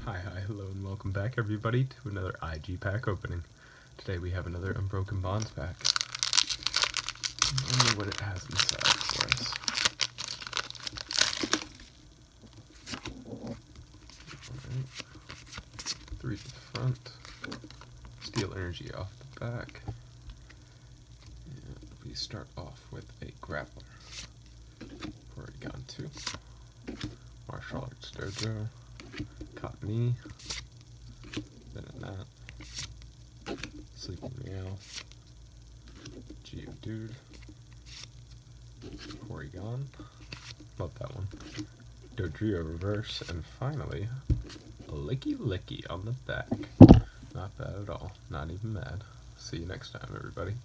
Hi, hello, and welcome back, everybody, to another IG pack opening. Today we have another Unbroken Bonds pack. Let's see what it has inside for us. Alright. 3 to the front. Steel Energy off the back. And we start off with a Grappler. Porygon 2. Martial Arts Dojo. Cottonee. Venonat. Sleeping Meowth. Geodude. Porygon. Love that one. Dodrio Reverse. And finally, a Licky on the back. Not bad at all. Not even mad. See you next time, everybody.